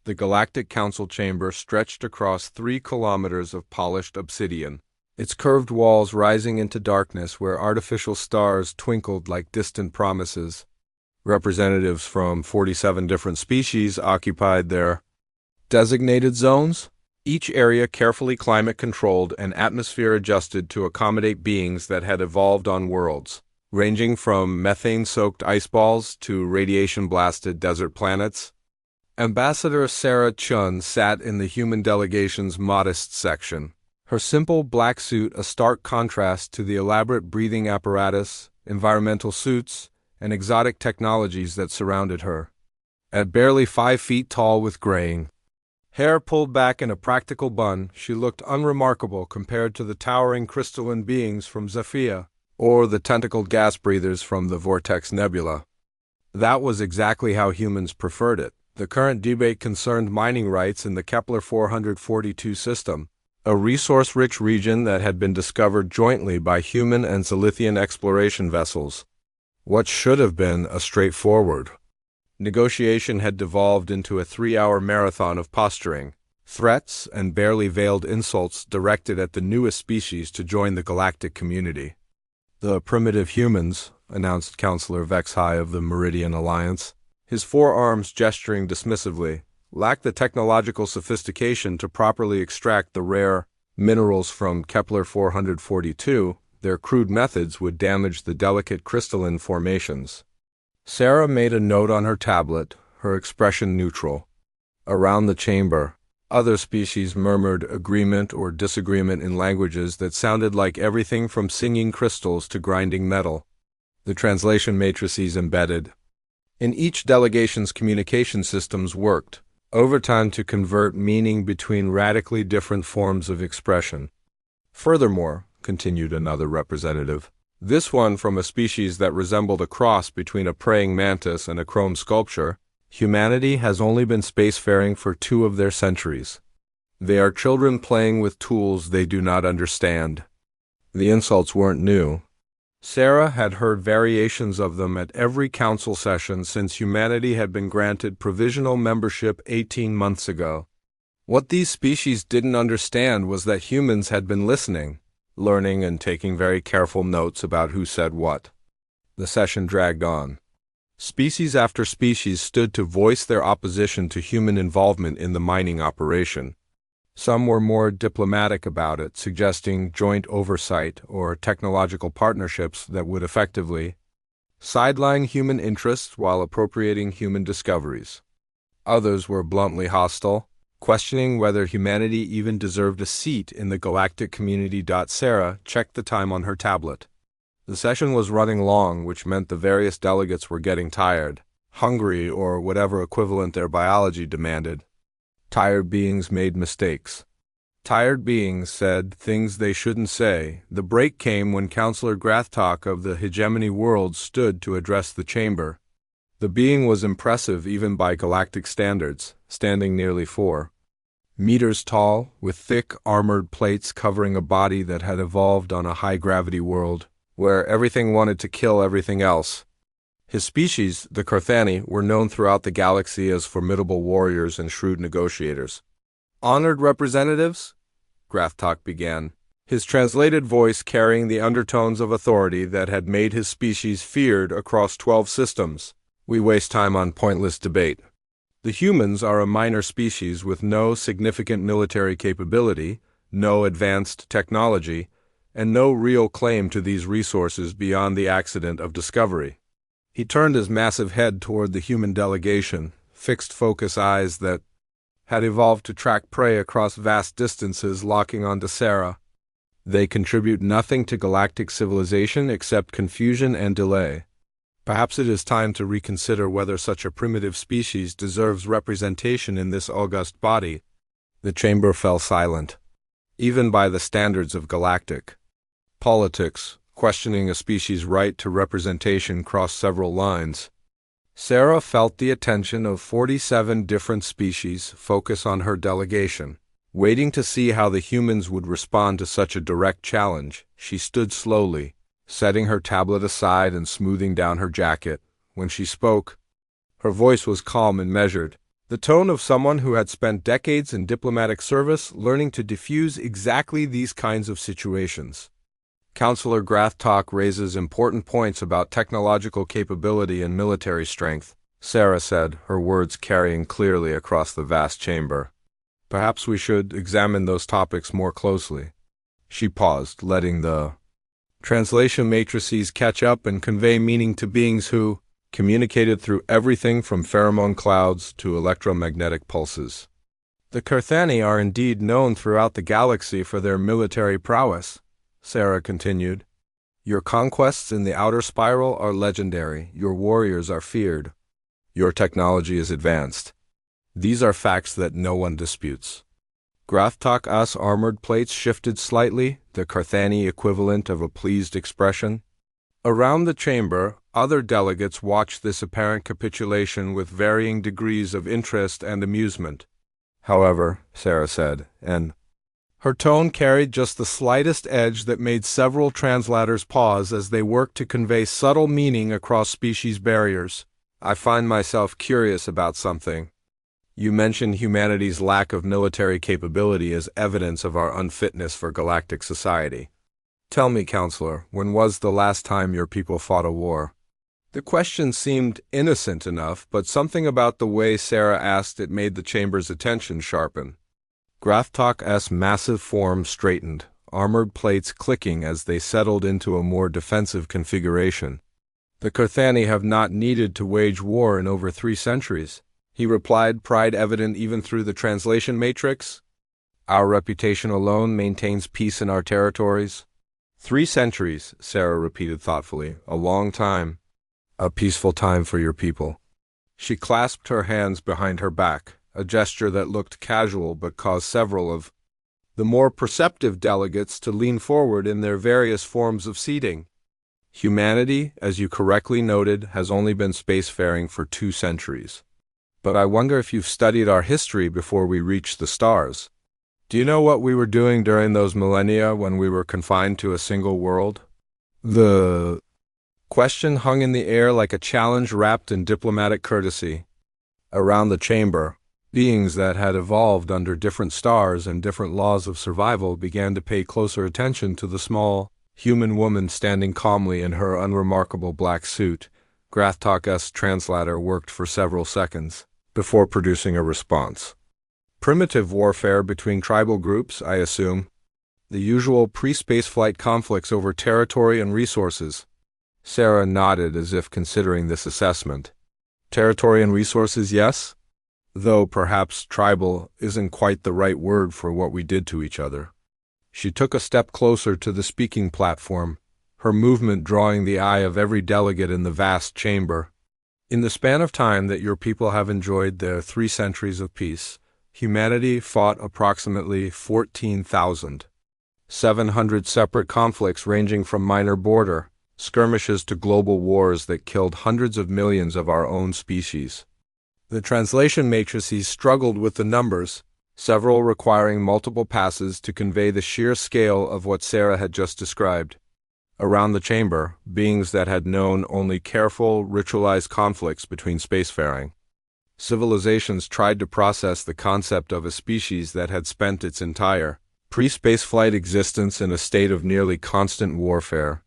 The Galactic Council chamber stretched across 3 kilometers of polished obsidian, its curved walls rising into darkness where artificial stars twinkled like distant promises. Representatives from 47 different species occupied their designated zones, each area carefully climate-controlled and atmosphere-adjusted to accommodate beings that had evolved on worlds, ranging from methane-soaked ice balls to radiation-blasted desert planets. Ambassador Sarah Chun sat in the human delegation's modest section, her simple black suit a stark contrast to the elaborate breathing apparatus, environmental suits, and exotic technologies that surrounded her. At barely 5 feet tall with graying hair pulled back in a practical bun, she looked unremarkable compared to the towering crystalline beings from Zephyr, or the tentacled gas breathers from the Vortex Nebula. That was exactly how humans preferred it. The current debate concerned mining rights in the Kepler 442 system, a resource-rich region that had been discovered jointly by human and Zilithian exploration vessels. What should have been a straightforward negotiation had devolved into a 3-hour marathon of posturing, threats, and barely veiled insults directed at the newest species to join the galactic community. The primitive humans, announced Counselor Vex-High of the Meridian Alliance, his forearms gesturing dismissively, lacked the technological sophistication to properly extract the rare minerals from Kepler 442. Their crude methods would damage the delicate crystalline formations. Sarah made a note on her tablet, her expression neutral. Around the chamber, other species murmured agreement or disagreement in languages that sounded like everything from singing crystals to grinding metal. The translation matrices embedded in each delegation's communication systems worked overtime to convert meaning between radically different forms of expression. Furthermore, continued another representative, this one from a species that resembled a cross between a praying mantis and a chrome sculpture, humanity has only been spacefaring for 2 of their centuries. They are children playing with tools they do not understand. The insults weren't new. Sarah had heard variations of them at every council session since humanity had been granted provisional membership 18 months ago. What these species didn't understand was that humans had been listening, learning and taking very careful notes about who said what. The session dragged on. Species after species stood to voice their opposition to human involvement in the mining operation. Some were more diplomatic about it, suggesting joint oversight or technological partnerships that would effectively sideline human interests while appropriating human discoveries. Others were bluntly hostile, questioning whether humanity even deserved a seat in the galactic community. Sarah checked the time on her tablet. The session was running long, which meant the various delegates were getting tired, hungry, or whatever equivalent their biology demanded. Tired beings made mistakes. Tired beings said things they shouldn't say. The break came when Counselor Grathtalk of the Hegemony World stood to address the chamber. The being was impressive even by galactic standards, standing nearly 4 meters tall, with thick, armored plates covering a body that had evolved on a high-gravity world, where everything wanted to kill everything else. His species, the Carthani, were known throughout the galaxy as formidable warriors and shrewd negotiators. "Honored representatives," Grathtalk began, his translated voice carrying the undertones of authority that had made his species feared across 12 systems. "We waste time on pointless debate. The humans are a minor species with no significant military capability, no advanced technology, and no real claim to these resources beyond the accident of discovery." He turned his massive head toward the human delegation, fixed focus eyes that had evolved to track prey across vast distances, locking onto Sarah. "They contribute nothing to galactic civilization except confusion and delay. Perhaps it is time to reconsider whether such a primitive species deserves representation in this august body." The chamber fell silent, even by the standards of galactic politics. Questioning a species' right to representation crossed several lines. Sarah felt the attention of 47 different species focus on her delegation. Waiting to see how the humans would respond to such a direct challenge, she stood slowly, setting her tablet aside and smoothing down her jacket. When she spoke, her voice was calm and measured. The tone of someone who had spent decades in diplomatic service learning to diffuse exactly these kinds of situations. Counselor Grathtalk raises important points about technological capability and military strength, Sarah said, her words carrying clearly across the vast chamber. Perhaps we should examine those topics more closely. She paused, letting the translation matrices catch up and convey meaning to beings who communicated through everything from pheromone clouds to electromagnetic pulses. The Carthani are indeed known throughout the galaxy for their military prowess, Sarah continued. Your conquests in the outer spiral are legendary. Your warriors are feared. Your technology is advanced. These are facts that no one disputes. Grathtalk's armored plates shifted slightly, the Carthani equivalent of a pleased expression. Around the chamber, other delegates watched this apparent capitulation with varying degrees of interest and amusement. However, Sarah said, and her tone carried just the slightest edge that made several translators pause as they worked to convey subtle meaning across species barriers. I find myself curious about something. You mentioned humanity's lack of military capability as evidence of our unfitness for galactic society. Tell me, Counselor, when was the last time your people fought a war? The question seemed innocent enough, but something about the way Sarah asked it made the chamber's attention sharpen. Grathtalk's massive form straightened, armored plates clicking as they settled into a more defensive configuration. The Carthani have not needed to wage war in over 3 centuries, he replied, pride evident even through the translation matrix. Our reputation alone maintains peace in our territories. 3 centuries, Sarah repeated thoughtfully, a long time. A peaceful time for your people. She clasped her hands behind her back, a gesture that looked casual but caused several of the more perceptive delegates to lean forward in their various forms of seating. Humanity, as you correctly noted, has only been spacefaring for 2 centuries. But I wonder if you've studied our history before we reached the stars. Do you know what we were doing during those millennia when we were confined to a single world? The question hung in the air like a challenge wrapped in diplomatic courtesy. Around the chamber, beings that had evolved under different stars and different laws of survival began to pay closer attention to the small, human woman standing calmly in her unremarkable black suit. Grathtalk's translator worked for several seconds before producing a response. Primitive warfare between tribal groups, I assume. The usual pre-spaceflight conflicts over territory and resources. Sarah nodded as if considering this assessment. Territory and resources, yes? Though perhaps tribal isn't quite the right word for what we did to each other. She took a step closer to the speaking platform, her movement drawing the eye of every delegate in the vast chamber. In the span of time that your people have enjoyed their 3 centuries of peace, humanity fought approximately 14,700 separate conflicts ranging from minor border skirmishes to global wars that killed hundreds of millions of our own species. The translation matrices struggled with the numbers, several requiring multiple passes to convey the sheer scale of what Sarah had just described. Around the chamber, beings that had known only careful, ritualized conflicts between spacefaring civilizations tried to process the concept of a species that had spent its entire pre-spaceflight existence in a state of nearly constant warfare.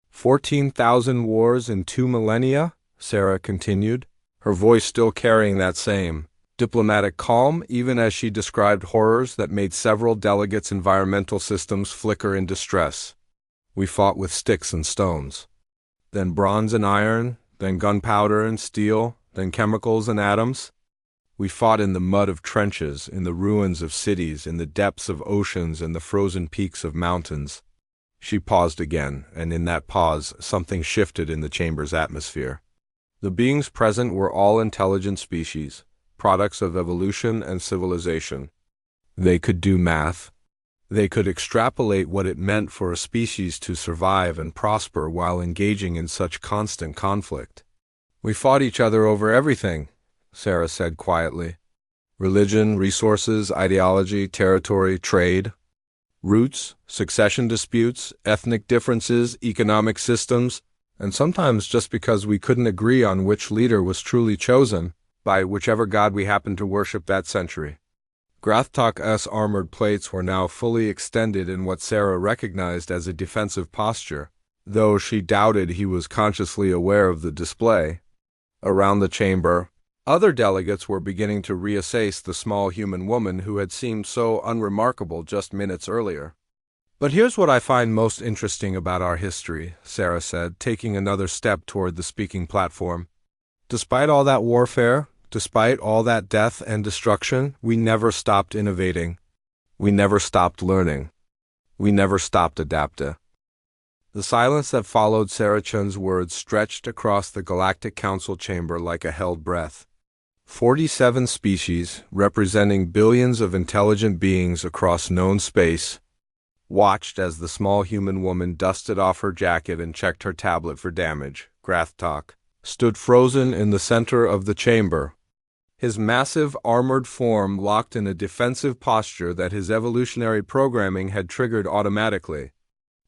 14,000 wars in 2 millennia, Sarah continued, her voice still carrying that same diplomatic calm even as she described horrors that made several delegates' environmental systems flicker in distress. We fought with sticks and stones, then bronze and iron, then gunpowder and steel, then chemicals and atoms. We fought in the mud of trenches, in the ruins of cities, in the depths of oceans and the frozen peaks of mountains. She paused again, and in that pause, something shifted in the chamber's atmosphere. The beings present were all intelligent species, products of evolution and civilization. They could do math. They could extrapolate what it meant for a species to survive and prosper while engaging in such constant conflict. We fought each other over everything, Sarah said quietly. Religion, resources, ideology, territory, trade. Roots, succession disputes, ethnic differences, economic systems, and sometimes just because we couldn't agree on which leader was truly chosen, by whichever god we happened to worship that century. Grathtak's armored plates were now fully extended in what Sarah recognized as a defensive posture, though she doubted he was consciously aware of the display. Around the chamber, other delegates were beginning to reassess the small human woman who had seemed so unremarkable just minutes earlier. "But here's what I find most interesting about our history," Sarah said, taking another step toward the speaking platform. "Despite all that warfare, despite all that death and destruction, we never stopped innovating. We never stopped learning. We never stopped adapting." The silence that followed Sarah Chun's words stretched across the Galactic Council chamber like a held breath. 47 species, representing billions of intelligent beings across known space, watched as the small human woman dusted off her jacket and checked her tablet for damage. Grathtak stood frozen in the center of the chamber, his massive armored form locked in a defensive posture that his evolutionary programming had triggered automatically.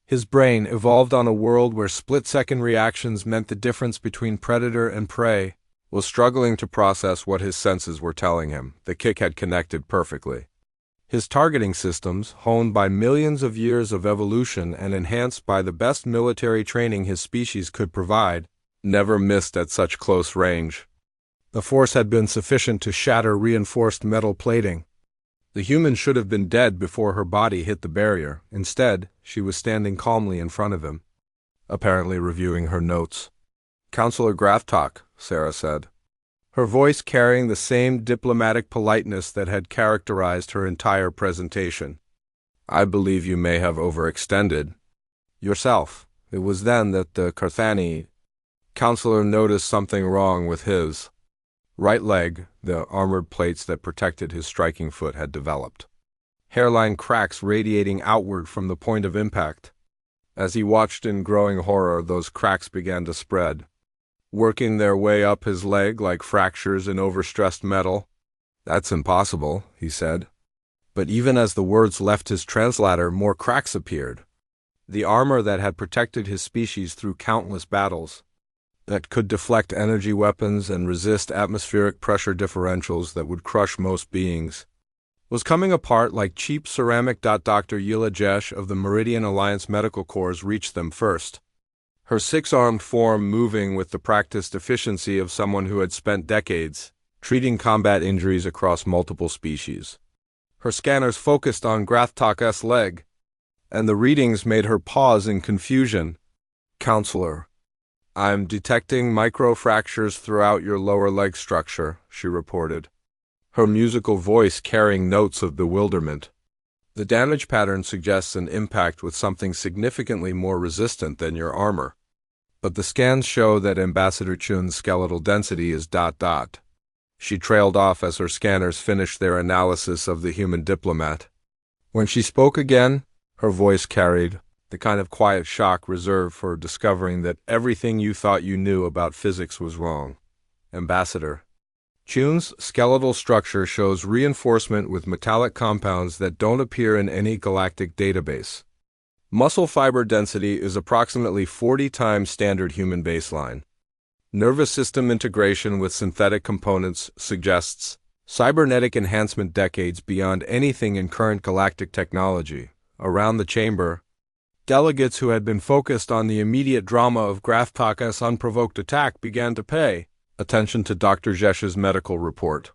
His brain, evolved on a world where split-second reactions meant the difference between predator and prey, was struggling to process what his senses were telling him. The kick had connected perfectly. His targeting systems, honed by millions of years of evolution and enhanced by the best military training his species could provide, never missed at such close range. The force had been sufficient to shatter reinforced metal plating. The human should have been dead before her body hit the barrier. Instead, she was standing calmly in front of him, apparently reviewing her notes. "Counselor Grathtak," Sarah said, her voice carrying the same diplomatic politeness that had characterized her entire presentation. "I believe you may have overextended yourself." It was then that the Carthani counselor noticed something wrong with his right leg. The armored plates that protected his striking foot had developed hairline cracks radiating outward from the point of impact. As he watched in growing horror, those cracks began to spread, working their way up his leg like fractures in overstressed metal. "That's impossible," he said. But even as the words left his translator, more cracks appeared. The armor that had protected his species through countless battles, that could deflect energy weapons and resist atmospheric pressure differentials that would crush most beings, was coming apart like cheap ceramic. Dr. Yila Jesh of the Meridian Alliance Medical Corps reached them first, her six-armed form moving with the practiced efficiency of someone who had spent decades treating combat injuries across multiple species. Her scanners focused on Grathtak's leg, and the readings made her pause in confusion. "Counselor, I'm detecting microfractures throughout your lower leg structure," she reported, her musical voice carrying notes of bewilderment. "The damage pattern suggests an impact with something significantly more resistant than your armor. But the scans show that Ambassador Chun's skeletal density is ... She trailed off as her scanners finished their analysis of the human diplomat. When she spoke again, her voice carried the kind of quiet shock reserved for discovering that everything you thought you knew about physics was wrong. "Ambassador, Chun's skeletal structure shows reinforcement with metallic compounds that don't appear in any galactic database. Muscle fiber density is approximately 40 times standard human baseline. Nervous system integration with synthetic components suggests cybernetic enhancement decades beyond anything in current galactic technology." Around the chamber, delegates who had been focused on the immediate drama of Grathtak's unprovoked attack began to pay attention to Dr. Jesh's medical report.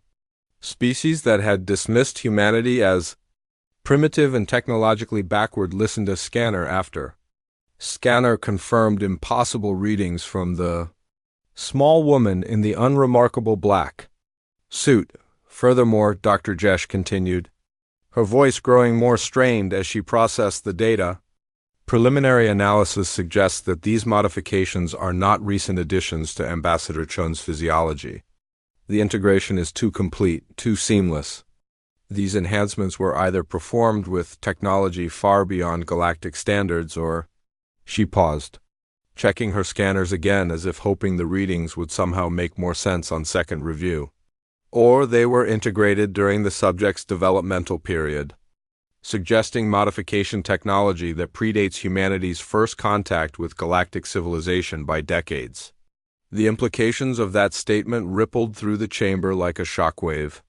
Species that had dismissed humanity as primitive and technologically backward listened to scanner after scanner confirmed impossible readings from the small woman in the unremarkable black suit. "Furthermore," Dr. Jesh continued, her voice growing more strained as she processed the data, "preliminary analysis suggests that these modifications are not recent additions to Ambassador Chun's physiology. The integration is too complete, too seamless. These enhancements were either performed with technology far beyond galactic standards or..." She paused, checking her scanners again as if hoping the readings would somehow make more sense on second review. "Or they were integrated during the subject's developmental period, suggesting modification technology that predates humanity's first contact with galactic civilization by decades." The implications of that statement rippled through the chamber like a shockwave.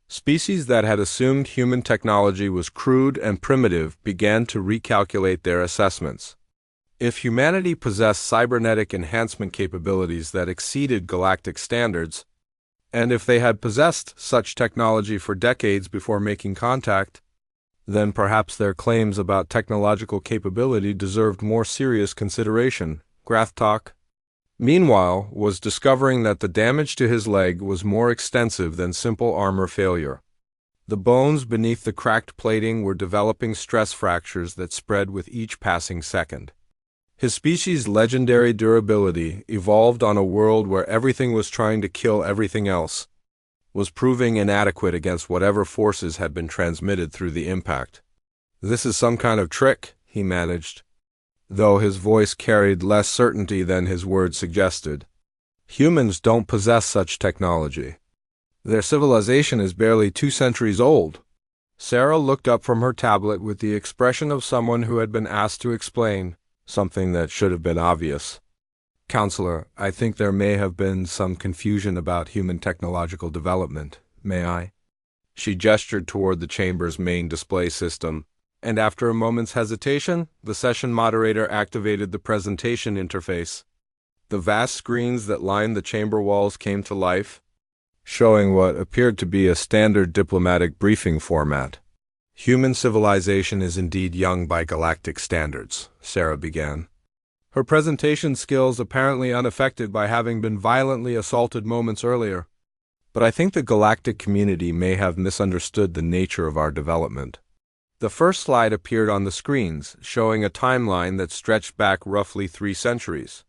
Species that had assumed human technology was crude and primitive began to recalculate their assessments. If humanity possessed cybernetic enhancement capabilities that exceeded galactic standards, and if they had possessed such technology for decades before making contact, then perhaps their claims about technological capability deserved more serious consideration. Graftalk, meanwhile, was discovering that the damage to his leg was more extensive than simple armor failure. The bones beneath the cracked plating were developing stress fractures that spread with each passing second. His species' legendary durability, evolved on a world where everything was trying to kill everything else, was proving inadequate against whatever forces had been transmitted through the impact. "This is some kind of trick," he managed, though his voice carried less certainty than his words suggested. "Humans don't possess such technology. Their civilization is barely 2 centuries old." Sarah looked up from her tablet with the expression of someone who had been asked to explain something that should have been obvious. "Counselor, I think there may have been some confusion about human technological development. May I?" She gestured toward the chamber's main display system, and after a moment's hesitation, the session moderator activated the presentation interface. The vast screens that lined the chamber walls came to life, showing what appeared to be a standard diplomatic briefing format. "Human civilization is indeed young by galactic standards," Sarah began, her presentation skills apparently unaffected by having been violently assaulted moments earlier. "But I think the galactic community may have misunderstood the nature of our development." The first slide appeared on the screens, showing a timeline that stretched back roughly 3 centuries.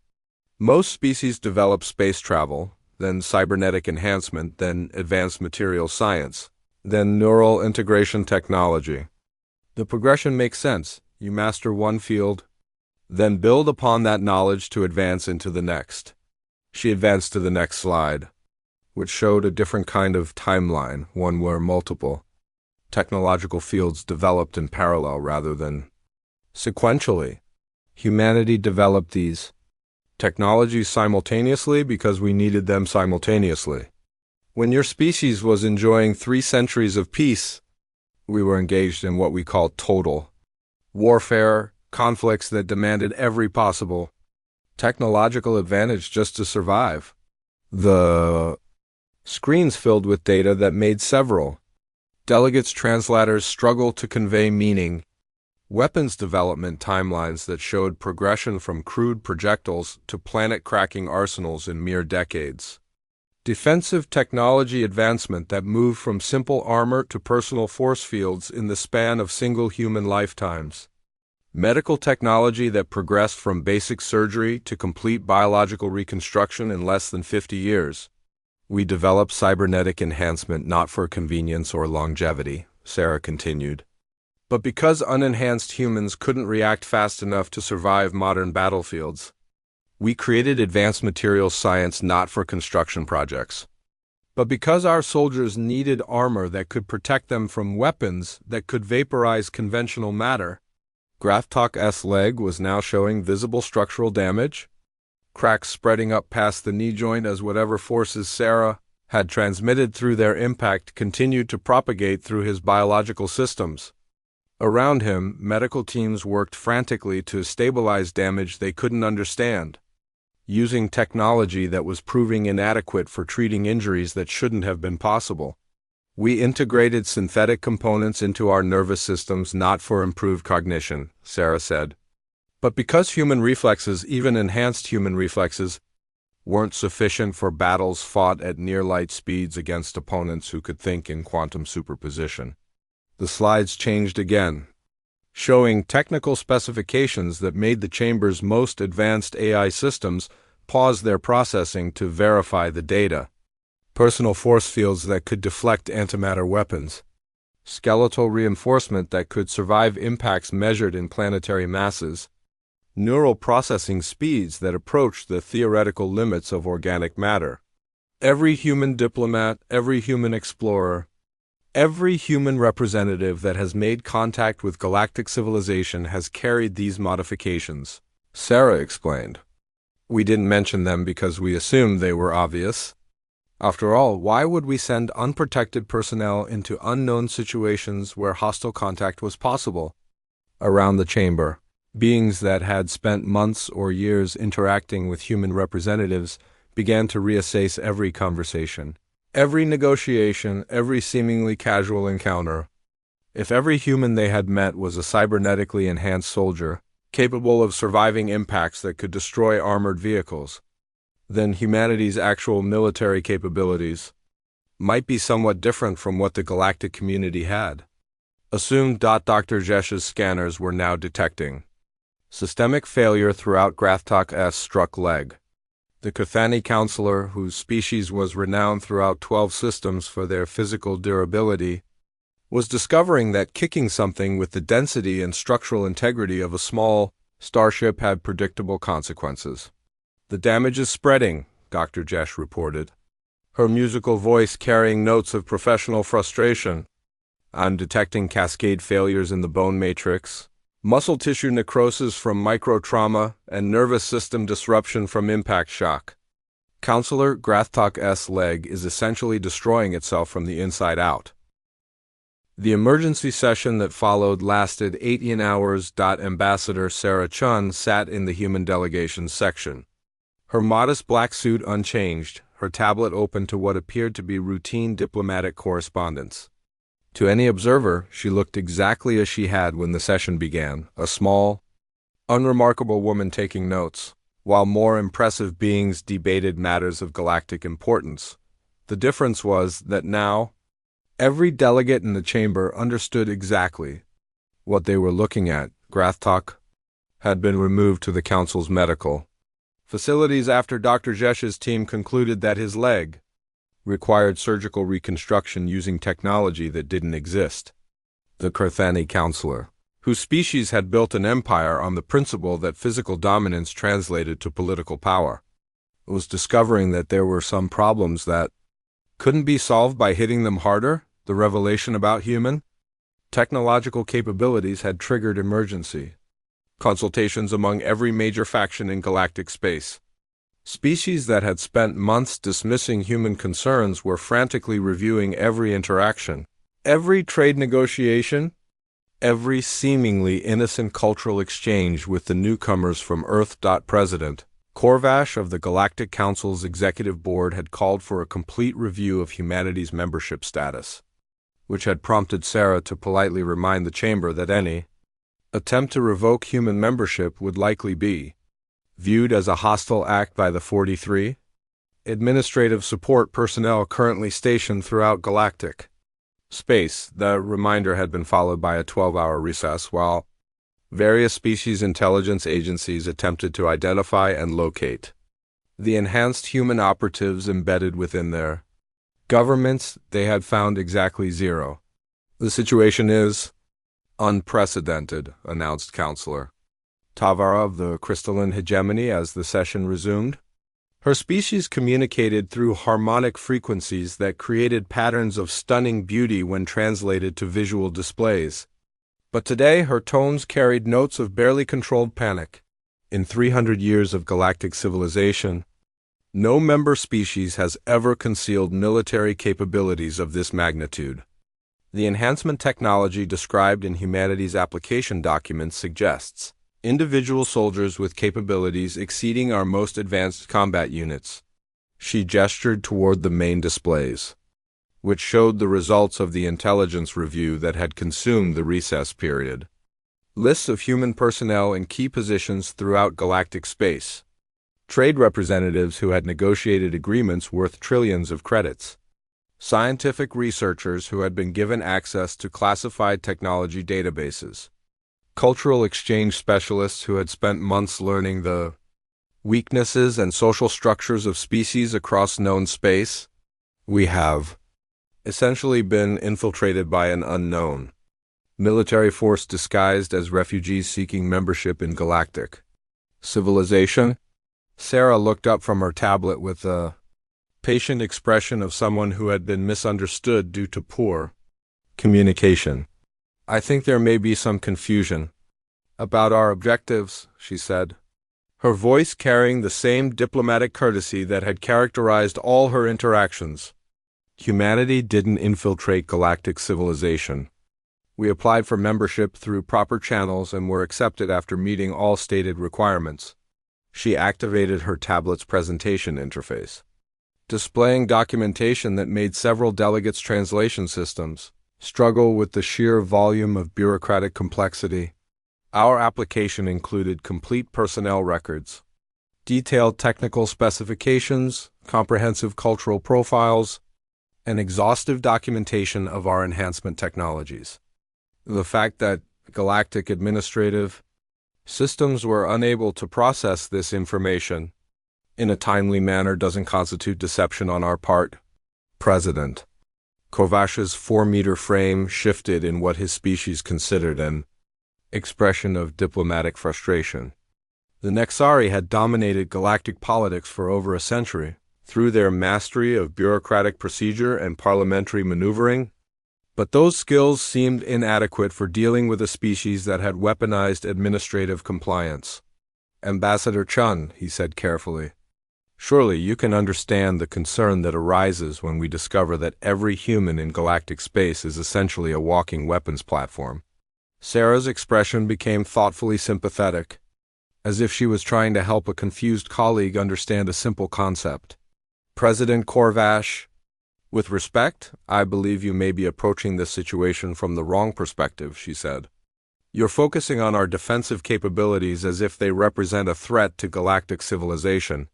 Most species develop space travel, then cybernetic enhancement, then advanced material science, then neural integration technology. The progression makes sense. You master one field, then build upon that knowledge to advance into the next. She advanced to the next slide, which showed a different kind of timeline, one where multiple technological fields developed in parallel rather than sequentially. Humanity developed these technologies simultaneously because we needed them simultaneously. When your species was enjoying 3 centuries of peace, we were engaged in what we call total warfare, conflicts that demanded every possible technological advantage just to survive. The screens filled with data that made several delegates' translators struggle to convey meaning. Weapons development timelines that showed progression from crude projectiles to planet-cracking arsenals in mere decades. Defensive technology advancement that moved from simple armor to personal force fields in the span of single human lifetimes. Medical technology that progressed from basic surgery to complete biological reconstruction in less than 50 years. "We developed cybernetic enhancement not for convenience or longevity," Sarah continued, "but because unenhanced humans couldn't react fast enough to survive modern battlefields. We created advanced materials science not for construction projects, but because our soldiers needed armor that could protect them from weapons that could vaporize conventional matter." Graftalk's leg was now showing visible structural damage, cracks spreading up past the knee joint as whatever forces Sarah had transmitted through their impact continued to propagate through his biological systems. Around him, medical teams worked frantically to stabilize damage they couldn't understand, using technology that was proving inadequate for treating injuries that shouldn't have been possible. "We integrated synthetic components into our nervous systems not for improved cognition," Sarah said, "but because human reflexes, even enhanced human reflexes, weren't sufficient for battles fought at near-light speeds against opponents who could think in quantum superposition." The slides changed again, showing technical specifications that made the chamber's most advanced AI systems pause their processing to verify the data. Personal force fields that could deflect antimatter weapons. Skeletal reinforcement that could survive impacts measured in planetary masses. Neural processing speeds that approached the theoretical limits of organic matter. Every human diplomat, every human explorer, every human representative that has made contact with galactic civilization has carried these modifications, Sarah explained. We didn't mention them because we assumed they were obvious. After all, why would we send unprotected personnel into unknown situations where hostile contact was possible? Around the chamber, beings that had spent months or years interacting with human representatives began to reassess every conversation, every negotiation, every seemingly casual encounter. If every human they had met was a cybernetically enhanced soldier, capable of surviving impacts that could destroy armored vehicles, then humanity's actual military capabilities might be somewhat different from what the galactic community had assumed. Dr. Jesh's scanners were now detecting systemic failure throughout Grathtok-S struck leg. The Cathani counselor, whose species was renowned throughout 12 systems for their physical durability, was discovering that kicking something with the density and structural integrity of a small starship had predictable consequences. "The damage is spreading," Dr. Jesh reported, her musical voice carrying notes of professional frustration. "I'm detecting cascade failures in the bone matrix, muscle tissue necrosis from micro-trauma, and nervous system disruption from impact shock. Counselor, Grathtok-S leg is essentially destroying itself from the inside out." The emergency session that followed lasted 18 hours. Ambassador Sarah Chun sat in the human delegations section, her modest black suit unchanged, her tablet open to what appeared to be routine diplomatic correspondence. To any observer, she looked exactly as she had when the session began, a small, unremarkable woman taking notes, while more impressive beings debated matters of galactic importance. The difference was that now, every delegate in the chamber understood exactly what they were looking at. Grathtok had been removed to the Council's medical facilities after Dr. Jesh's team concluded that his leg required surgical reconstruction using technology that didn't exist. The Cathani counselor, whose species had built an empire on the principle that physical dominance translated to political power, was discovering that there were some problems that couldn't be solved by hitting them harder. The revelation about human technological capabilities had triggered emergency consultations among every major faction in galactic space. Species that had spent months dismissing human concerns were frantically reviewing every interaction, every trade negotiation, every seemingly innocent cultural exchange with the newcomers from Earth. President Korvash of the Galactic Council's Executive Board had called for a complete review of humanity's membership status, which had prompted Sarah to politely remind the chamber that any attempt to revoke human membership would likely be viewed as a hostile act by the 43 administrative support personnel currently stationed throughout galactic space. The reminder had been followed by a 12-hour recess while various species intelligence agencies attempted to identify and locate the enhanced human operatives embedded within their governments. They had found exactly zero. "The situation is unprecedented," announced Counselor Tavara of the Crystalline Hegemony as the session resumed. Her species communicated through harmonic frequencies that created patterns of stunning beauty when translated to visual displays. But today her tones carried notes of barely controlled panic. In 300 years of galactic civilization, no member species has ever concealed military capabilities of this magnitude. The enhancement technology described in humanity's application documents suggests individual soldiers with capabilities exceeding our most advanced combat units. She gestured toward the main displays, which showed the results of the intelligence review that had consumed the recess period. Lists of human personnel in key positions throughout galactic space. Trade representatives who had negotiated agreements worth trillions of credits. Scientific researchers who had been given access to classified technology databases. Cultural exchange specialists who had spent months learning the weaknesses and social structures of species across known space. "We have essentially been infiltrated by an unknown military force disguised as refugees seeking membership in galactic civilization." Sarah looked up from her tablet with a patient expression of someone who had been misunderstood due to poor communication. "I think there may be some confusion about our objectives," she said. her voice carrying the same diplomatic courtesy that had characterized all her interactions. Humanity didn't infiltrate galactic civilization. We applied for membership through proper channels and were accepted after meeting all stated requirements. She activated her tablet's presentation interface, displaying documentation that made several delegates' translation systems struggle with the sheer volume of bureaucratic complexity. Our application included complete personnel records, detailed technical specifications, comprehensive cultural profiles, and exhaustive documentation of our enhancement technologies. The fact that galactic administrative systems were unable to process this information in a timely manner doesn't constitute deception on our part. President Kovash's 4-meter frame shifted in what his species considered an expression of diplomatic frustration. The Nexari had dominated galactic politics for over a century through their mastery of bureaucratic procedure and parliamentary maneuvering, but those skills seemed inadequate for dealing with a species that had weaponized administrative compliance. Ambassador Chun, he said carefully, surely you can understand the concern that arises when we discover that every human in galactic space is essentially a walking weapons platform. Sarah's expression became thoughtfully sympathetic, as if she was trying to help a confused colleague understand a simple concept. President Korvash, with respect, I believe you may be approaching this situation from the wrong perspective, she said. You're focusing on our defensive capabilities as if they represent a threat to galactic civilization.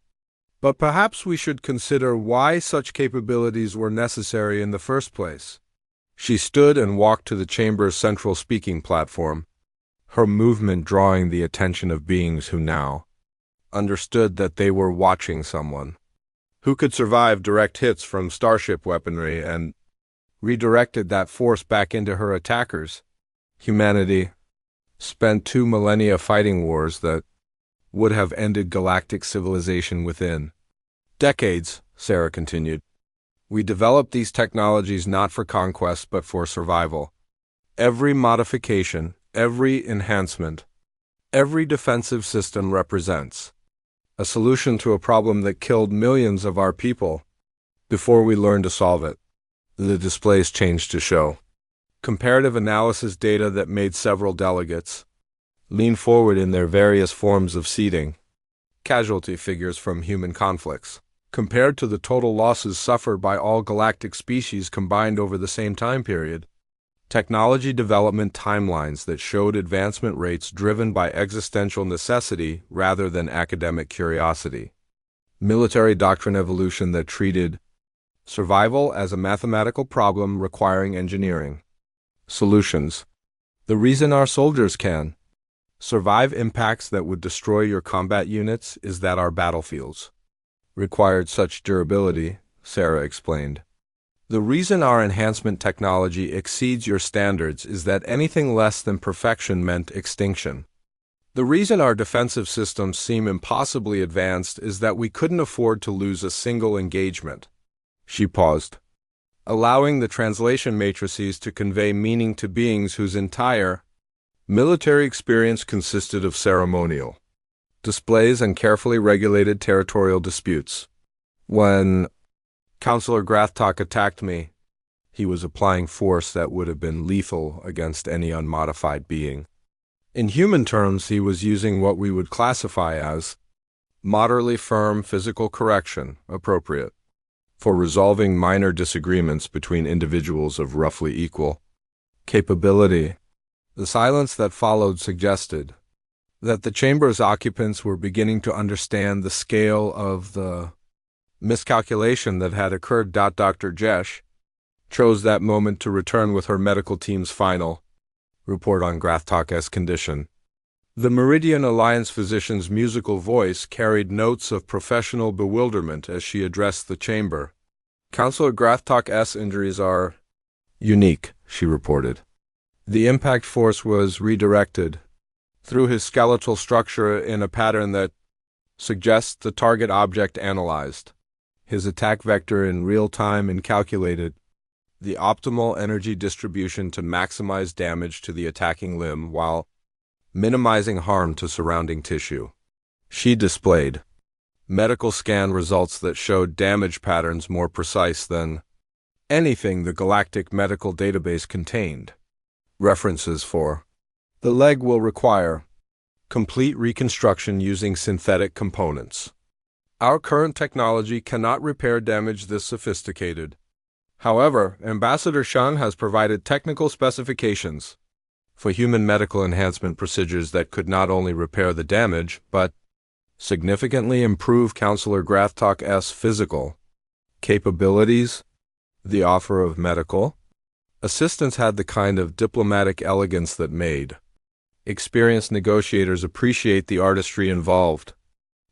But perhaps we should consider why such capabilities were necessary in the first place. She stood and walked to the chamber's central speaking platform, her movement drawing the attention of beings who now understood that they were watching someone who could survive direct hits from starship weaponry and redirected that force back into her attackers. Humanity spent 2 millennia fighting wars that would have ended galactic civilization within decades, Sarah continued. We developed these technologies not for conquest but for survival. Every modification, every enhancement, every defensive system represents a solution to a problem that killed millions of our people before we learned to solve it. The displays changed to show comparative analysis data that made several delegates lean forward in their various forms of seating, casualty figures from human conflicts, compared to the total losses suffered by all galactic species combined over the same time period. Technology development timelines that showed advancement rates driven by existential necessity rather than academic curiosity. Military doctrine evolution that treated survival as a mathematical problem requiring engineering solutions. The reason our soldiers can survive impacts that would destroy your combat units is that our battlefields required such durability, Sarah explained. The reason our enhancement technology exceeds your standards is that anything less than perfection meant extinction. The reason our defensive systems seem impossibly advanced is that we couldn't afford to lose a single engagement. She paused, allowing the translation matrices to convey meaning to beings whose entire military experience consisted of ceremonial displays and carefully regulated territorial disputes. When Counselor Grathtok attacked me, he was applying force that would have been lethal against any unmodified being. In human terms, he was using what we would classify as moderately firm physical correction, appropriate for resolving minor disagreements between individuals of roughly equal capability. The silence that followed suggested that the chamber's occupants were beginning to understand the scale of the miscalculation that had occurred. Dr. Jesh chose that moment to return with her medical team's final report on Grathok's condition. The Meridian Alliance physician's musical voice carried notes of professional bewilderment as she addressed the chamber. Counselor Grathok's injuries are unique, she reported. The impact force was redirected through his skeletal structure in a pattern that suggests the target object analyzed his attack vector in real time and calculated the optimal energy distribution to maximize damage to the attacking limb while minimizing harm to surrounding tissue. She displayed medical scan results that showed damage patterns more precise than anything the Galactic Medical Database contained. References for the leg will require complete reconstruction using synthetic components. Our current technology cannot repair damage this sophisticated. However, Ambassador Shun has provided technical specifications for human medical enhancement procedures that could not only repair the damage, but significantly improve Counselor Grathtalk's physical capabilities. The offer of medical assistance had the kind of diplomatic elegance that made experienced negotiators appreciate the artistry involved.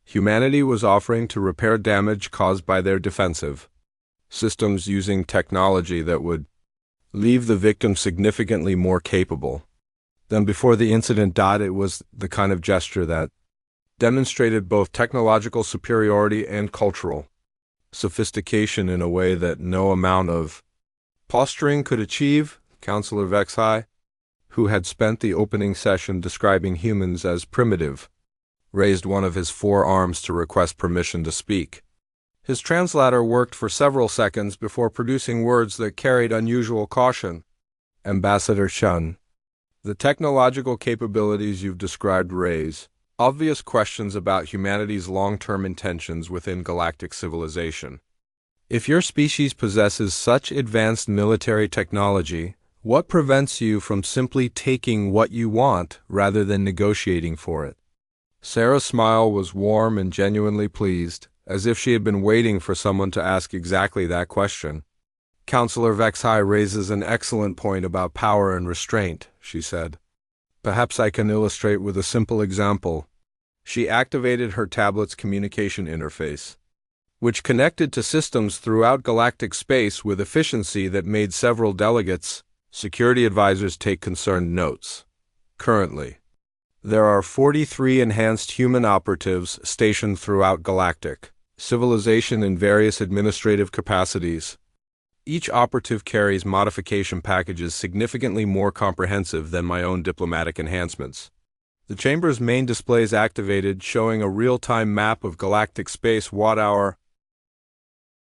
Humanity was offering to repair damage caused by their defensive systems using technology that would leave the victim significantly more capable than before the incident. It was the kind of gesture that demonstrated both technological superiority and cultural sophistication in a way that no amount of posturing could achieve. Counselor Vexai, who had spent the opening session describing humans as primitive, raised one of his forearms to request permission to speak. His translator worked for several seconds before producing words that carried unusual caution. Ambassador Shun, the technological capabilities you've described raise obvious questions about humanity's long-term intentions within galactic civilization. If your species possesses such advanced military technology, what prevents you from simply taking what you want rather than negotiating for it? Sarah's smile was warm and genuinely pleased, as if she had been waiting for someone to ask exactly that question. Counselor Vexai raises an excellent point about power and restraint, she said. Perhaps I can illustrate with a simple example. She activated her tablet's communication interface, which connected to systems throughout galactic space with efficiency that made several delegates, security advisors, take concerned notes. Currently, there are 43 enhanced human operatives stationed throughout galactic civilization in various administrative capacities. Each operative carries modification packages significantly more comprehensive than my own diplomatic enhancements. The chamber's main display is activated, showing a real-time map of galactic space watt-hour